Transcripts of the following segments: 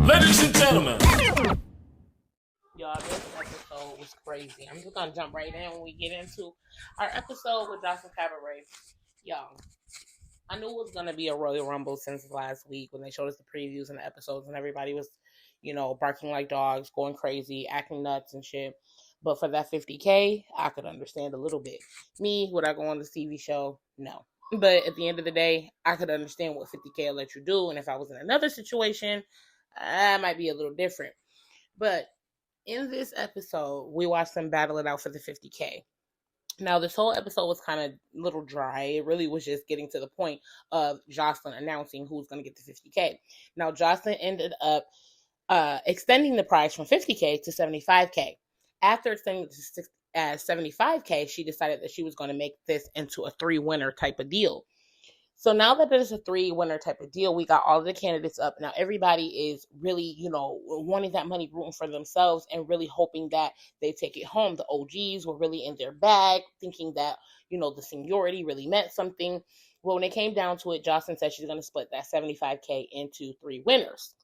Ladies and gentlemen. Y'all, this episode was crazy. I'm just gonna jump right in when we get into our episode with Joseline Cabaret. Y'all, I knew it was gonna be a Royal Rumble since last week when they showed us the previews and the episodes, and everybody was, barking like dogs, going crazy, acting nuts and shit. But for that 50K, I could understand a little bit. Me, would I go on this TV show? No. But at the end of the day, I could understand what 50K will let you do, and if I was in another situation, I might be a little different. But in this episode, we watched them battle it out for the 50K. Now, this whole episode was kind of a little dry. It really was just getting to the point of Joseline announcing who's going to get the 50K. Now, Joseline ended up extending the prize from 50K to 75K. After extending it to 75K, she decided that she was going to make this into a 3-winner type of deal. So now that there's a 3-winner type of deal, we got all of the candidates up. Now everybody is really, wanting that money, rooting for themselves, and really hoping that they take it home. The OGs were really in their bag, thinking that, the seniority really meant something. Well, when it came down to it, Joseline said she's going to split that 75K into 3 winners.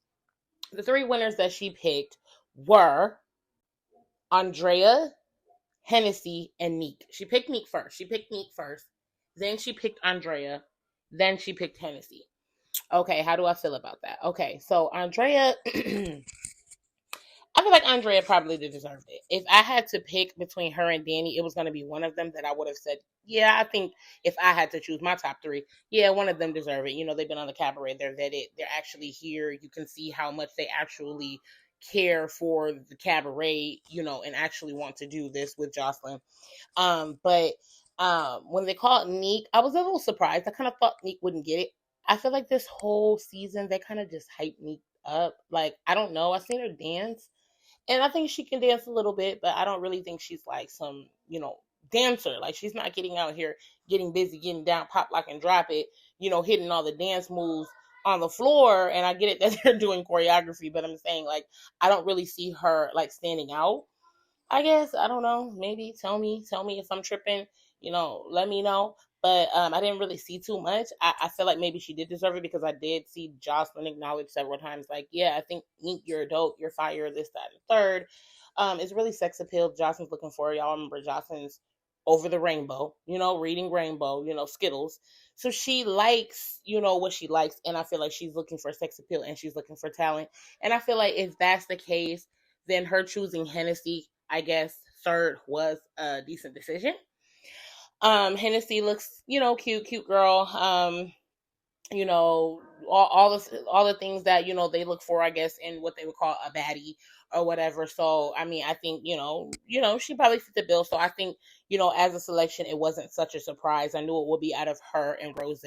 The 3 winners that she picked were Andrea, Hennessy, and Neek. She picked Neek first. Then she picked Andrea. Then she picked Hennessy. Okay, how do I feel about that? Okay, so Andrea, I feel like Andrea probably deserved it. If I had to pick between her and Danny, it was going to be one of them that I would have said, yeah, I think if I had to choose my top 3, yeah, one of them deserve it. They've been on the Cabaret. They're vetted. They're actually here. You can see how much they actually care for the Cabaret, and actually want to do this with Joseline. But when they called Neek, I was a little surprised. I kind of thought Neek wouldn't get it. I feel like this whole season, they kind of just hyped Neek up. Like, I don't know. I've seen her dance, and I think she can dance a little bit, but I don't really think she's like some, dancer. Like, she's not getting out here, getting busy, getting down, pop, lock, and drop it, hitting all the dance moves on the floor. And I get it that they're doing choreography, but I'm saying, like, I don't really see her, like, standing out. I guess, I don't know, maybe tell me if I'm tripping, let me know. But I didn't really see too much. I feel like maybe she did deserve it because I did see Joseline acknowledge several times, like, yeah, I think Neek, you're dope, you're fire, this, that, and third. It's really sex appeal. Joseline's looking for, y'all remember Joseline's over the rainbow, reading rainbow, Skittles. So she likes, what she likes, and I feel like she's looking for sex appeal and she's looking for talent. And I feel like if that's the case, then her choosing Hennessy, I guess, third was a decent decision. Hennessy looks, cute girl. All the things that, they look for, I guess, in what they would call a baddie or whatever. So, I mean, I think, she probably fit the bill. So I think, as a selection, it wasn't such a surprise. I knew it would be out of her and Rose.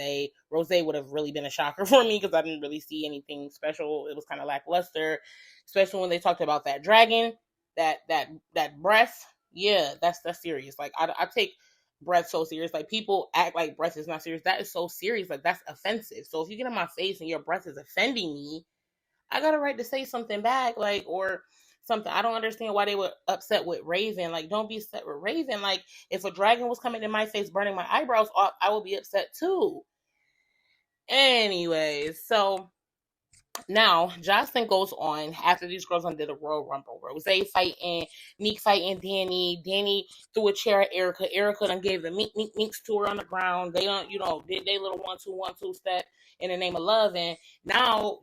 Rose would have really been a shocker for me because I didn't really see anything special. It was kind of lackluster, especially when they talked about that dragon, that breath. Yeah, that's serious. Like, I take breath so serious. Like, people act like breath is not serious. That is so serious. Like, that's offensive. So if you get in my face and your breath is offending me, I got a right to say something back, like, or something. I don't understand why they were upset with Raven. Like, don't be upset with Raven. Like, if a dragon was coming in my face burning my eyebrows off, I would be upset too. Anyways, so now, Joseline goes on after these girls undid a Royal Rumble. Rose fighting, Neek fighting Danny. Danny threw a chair at Erica. Erica done gave the Meeks to her on the ground. They don't, did they little 1-2 step in the name of love. And now,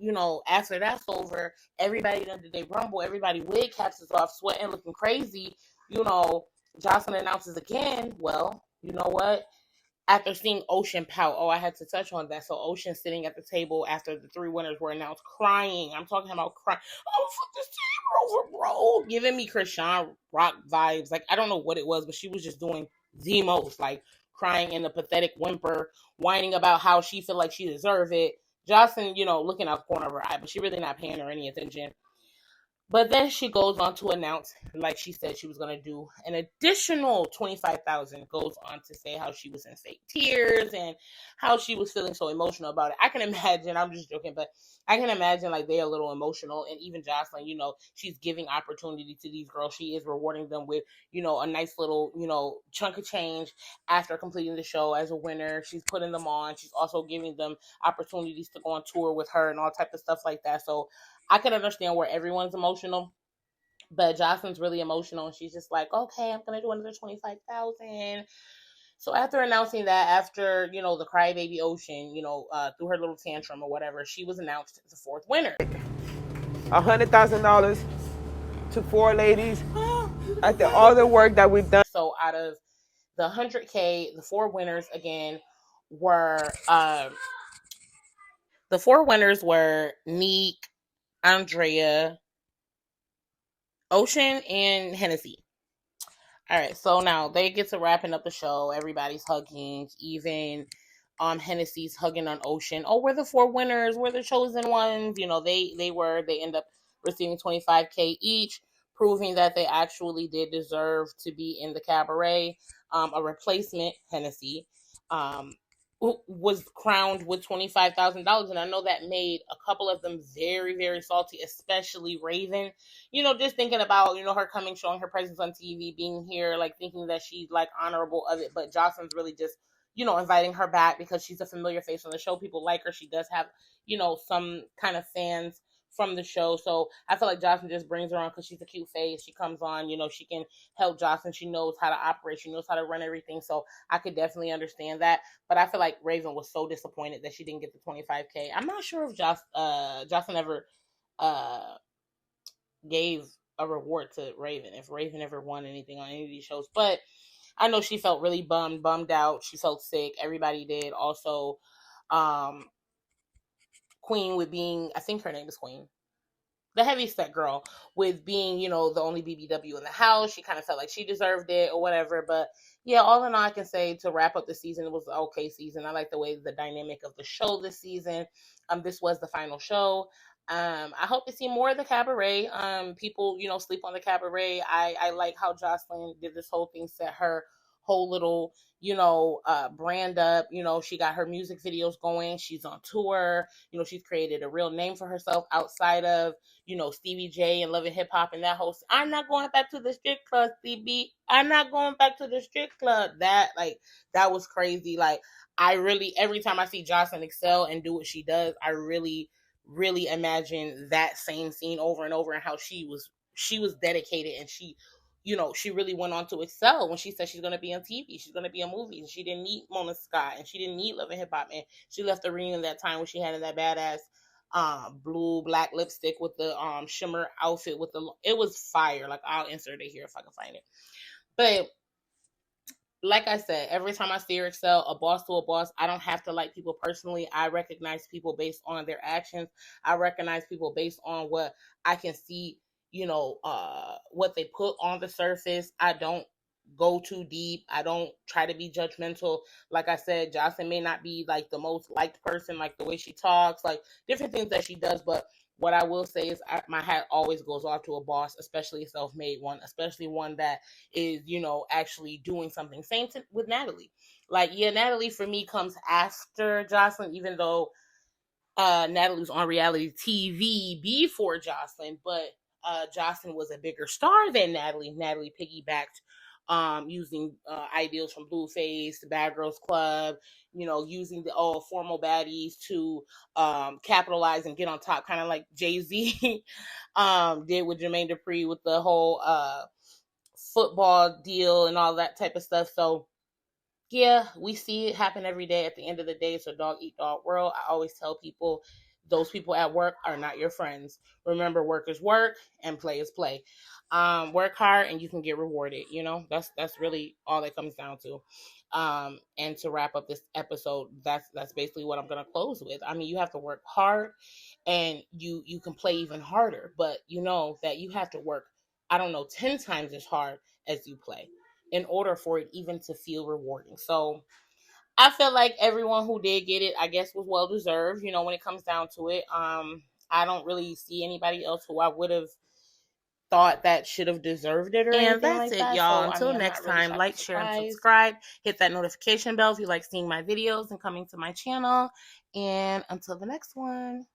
after that's over, everybody done did they Rumble. Everybody wig caps is off, sweating, looking crazy. Joseline announces again, well, you know what? After seeing Ocean pout. Oh, I had to touch on that. So Ocean sitting at the table after the 3 winners were announced, crying. I'm talking about crying. Oh, fuck this table over, bro. Giving me Krishan Rock vibes. Like, I don't know what it was, but she was just doing the most. Like, crying in a pathetic whimper, whining about how she feel like she deserve it. Joseline, looking out the corner of her eye, but she really not paying her any attention. But then she goes on to announce, like she said she was going to do an additional 25,000. Goes on to say how she was in fake tears and how she was feeling so emotional about it. I can imagine, I'm just joking, but I can imagine like they're a little emotional. And even Joseline, she's giving opportunity to these girls. She is rewarding them with, a nice little, chunk of change after completing the show as a winner. She's putting them on. She's also giving them opportunities to go on tour with her and all type of stuff like that. So I could understand where everyone's emotional, but Joseline's really emotional, and she's just like, okay, I'm gonna do another 25,000. So after announcing that, after the crybaby Ocean, threw her little tantrum or whatever, she was announced as the fourth winner. $100,000 to 4 ladies after all the work that we've done. So out of the 100K, the 4 winners again were Neek, Andrea, Ocean, and Hennessy. All right, so now they get to wrapping up the show. Everybody's hugging, even Hennessy's hugging on Ocean. Oh, we're the 4 winners. We're the chosen ones. They end up receiving 25K each, proving that they actually did deserve to be in the cabaret. A replacement, Hennessy, was crowned with $25,000, and I know that made a couple of them very, very salty, especially Raven. Just thinking about her coming, showing her presence on TV, being here, like thinking that she's like honorable of it, but Joseline's really just inviting her back because she's a familiar face on the show. People like her. She does have some kind of fans from the show, so I feel like Joseline just brings her on because she's a cute face. She comes on, she can help Joseline. She knows how to operate. She knows how to run everything, so I could definitely understand that. But I feel like Raven was so disappointed that she didn't get the 25K. I'm not sure if Joseline ever gave a reward to Raven, if Raven ever won anything on any of these shows, but I know she felt really bummed out. She felt sick. Everybody did. Also, Queen with being, I think her name is Queen, the heavyset girl, with being, the only BBW in the house. She kind of felt like she deserved it or whatever. But yeah, all in all, I can say to wrap up the season, it was an okay season. I like the way the dynamic of the show this season. This was the final show. I hope to see more of the cabaret. People, sleep on the cabaret. I like how Joseline did this whole thing, set her whole little, brand up. She got her music videos going. She's on tour. She's created a real name for herself outside of, Stevie J and Love and Hip Hop and that whole. I'm not going back to the strip club, Stevie. I'm not going back to the strip club. That was crazy. Like, I really, every time I see Joseline excel and do what she does, I really, really imagine that same scene over and over, and how she was dedicated, and she really went on to excel when she said she's going to be on TV. She's going to be on movies. She didn't need Mona Scott, and she didn't need Love and Hip Hop, and she left the reunion that time when she had in that badass blue black lipstick with the shimmer outfit with it was fire. Like, I'll insert it here if I can find it. But like I said, every time I see her excel, a boss to a boss, I don't have to like people personally. I recognize people based on their actions. I recognize people based on what I can see, what they put on the surface. I don't go too deep. I don't try to be judgmental. Like I said, Joseline may not be like the most liked person, like the way she talks, like different things that she does, but what I will say is my hat always goes off to a boss, especially a self-made one, especially one that is, actually doing something. Same with Natalie. Like, yeah, Natalie for me comes after Joseline, even though Natalie was on reality TV before Joseline, but Joseline was a bigger star than Natalie. Natalie piggybacked using ideals from Blueface, the Bad Girls Club, using the formal baddies to capitalize and get on top, kind of like Jay-Z did with Jermaine Dupri with the whole football deal and all that type of stuff. So yeah, we see it happen every day. At the end of the day, it's a dog eat dog world. I always tell people, those people at work are not your friends. Remember, work is work and play is play. Work hard and you can get rewarded. That's really all that comes down to. And to wrap up this episode, that's basically what I'm gonna close with. I mean, you have to work hard, and you can play even harder, but that you have to work, 10 times as hard as you play in order for it even to feel rewarding. So I feel like everyone who did get it, I guess, was well deserved, when it comes down to it. I don't really see anybody else who I would have thought that should have deserved it or anything like that. And that's it, y'all. So, until next time, like, share, and subscribe. Hit that notification bell if you like seeing my videos and coming to my channel. And until the next one.